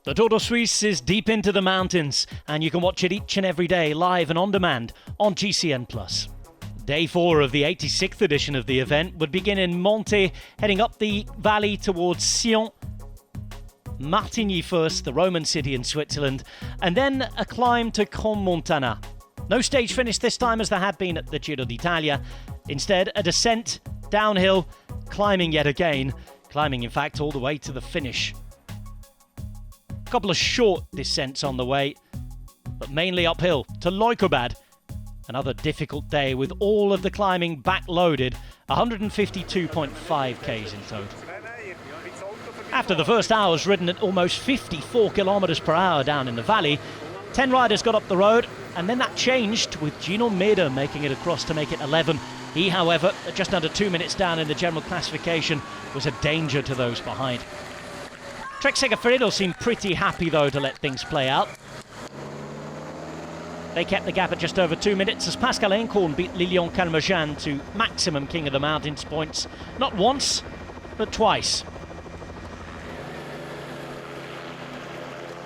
The Tour de Suisse is deep into the mountains, and you can watch it each and every day live and on demand on GCN+. Day 4 of the 86th edition of the event would begin in Monthey, heading up the valley towards Sion, Martigny first, the Roman city in Switzerland, and then a climb to Crans-Montana. No stage finish this time as there had been at the Giro d'Italia. Instead, a descent, downhill, climbing yet again, climbing in fact all the way to the finish. A couple of short descents on the way, but mainly uphill to Leukerbad. Another difficult day with all of the climbing backloaded, 152.5 k's in total. After the first hours ridden at almost 54 kilometers per hour down in the valley, 10 riders got up the road, and then that changed with Gino Meder making it across to make it 11. He, however, at just under 2 minutes down in the general classification, was a danger to those behind. Trek Segafredo seemed pretty happy though to let things play out. They kept the gap at just over 2 minutes as Pascal Encorn beat Lilian Calmejane to maximum King of the Mountains points, not once, but twice.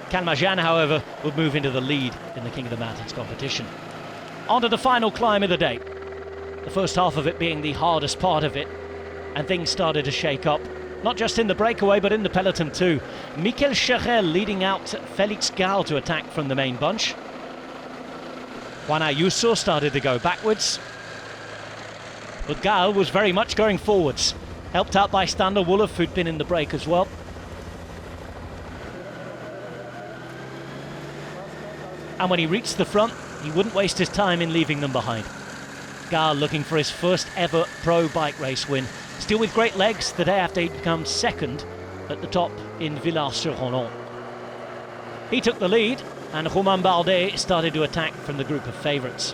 Calmejane, however, would move into the lead in the King of the Mountains competition. On to the final climb of the day. The first half of it being the hardest part of it, and things started to shake up. Not just in the breakaway, but in the peloton too. Mikel Cherel leading out Felix Gall to attack from the main bunch. Juan Ayuso started to go backwards, but Gall was very much going forwards, helped out by Stander Wolof, who'd been in the break as well. And when he reached the front, he wouldn't waste his time in leaving them behind. Gall looking for his first ever pro bike race win, still with great legs the day after he'd become second at the top in Villars-sur-Ronan. He took the lead, and Romain Bardet started to attack from the group of favourites.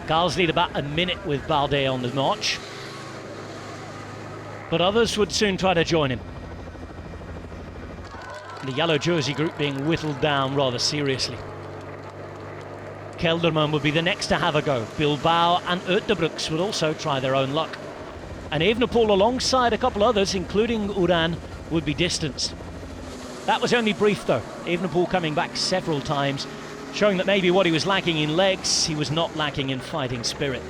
Gall's lead about a minute with Bardet on the march, but others would soon try to join him. The yellow jersey group being whittled down rather seriously. Kelderman would be the next to have a go. Bilbao and Ueterbrooks would also try their own luck. And Evenepoel alongside a couple others, including Uran, would be distanced. That was only brief though, Evenepoel coming back several times, showing that maybe what he was lacking in legs, he was not lacking in fighting spirit.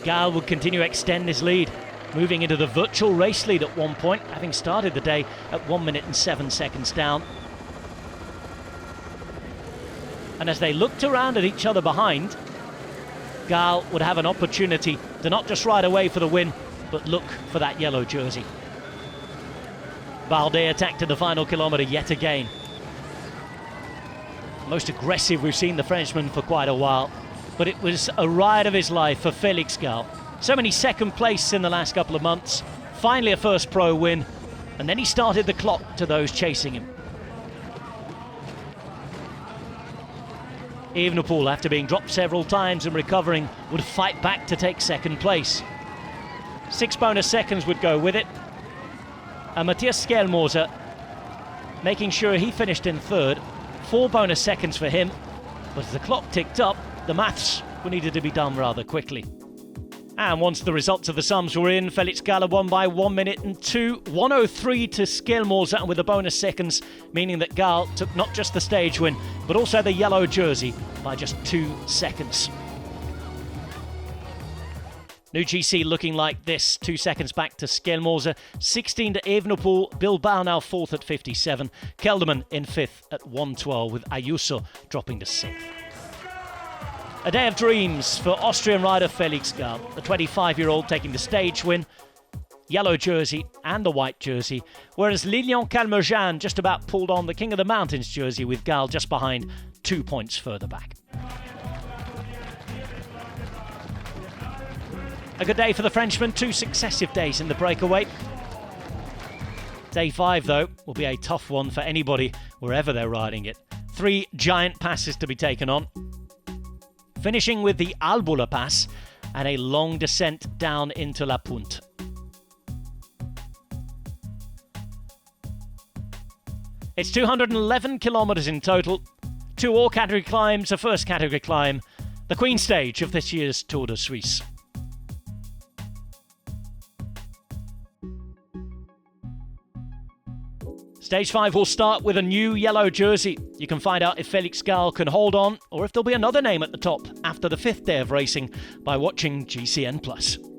Gall would continue to extend his lead, moving into the virtual race lead at one point, having started the day at 1 minute and 7 seconds down. And as they looked around at each other behind, Gall would have an opportunity to not just ride away for the win, but look for that yellow jersey. Bardet attacked in the final kilometre yet again. Most aggressive we've seen the Frenchman for quite a while, but it was a ride of his life for Felix Gall. So many second place in the last couple of months, finally a first pro win, and then he started the clock to those chasing him. Evenepoel, after being dropped several times and recovering, would fight back to take second place. 6 bonus seconds would go with it. And Matthias Skjelmoser making sure he finished in third. 4 bonus seconds for him. But as the clock ticked up, the maths needed to be done rather quickly. And once the results of the sums were in, Felix Gall won by 1 minute and 2, 1:03 to Skjelmoser with the bonus seconds, meaning that Gall took not just the stage win, but also the yellow jersey by just 2 seconds. New GC looking like this, 2 seconds back to Skjelmoser, 16 to Evenepoel, Bilbao now 4th at 57, Kelderman in 5th at 1:12 with Ayuso dropping to 6th. A day of dreams for Austrian rider Felix Gall, the 25-year-old taking the stage win, yellow jersey and the white jersey, whereas Lilian Calmejane just about pulled on the King of the Mountains jersey with Gall just behind, 2 points further back. A good day for the Frenchman, 2 successive days in the breakaway. Day 5, though, will be a tough one for anybody, wherever they're riding it. 3 giant passes to be taken on, finishing with the Albula Pass and a long descent down into La Punt. It's 211 kilometres in total, 2 all-category climbs, a first category climb, the Queen stage of this year's Tour de Suisse. Stage 5 will start with a new yellow jersey. You can find out if Felix Gall can hold on or if there'll be another name at the top after the 5th day of racing by watching GCN+.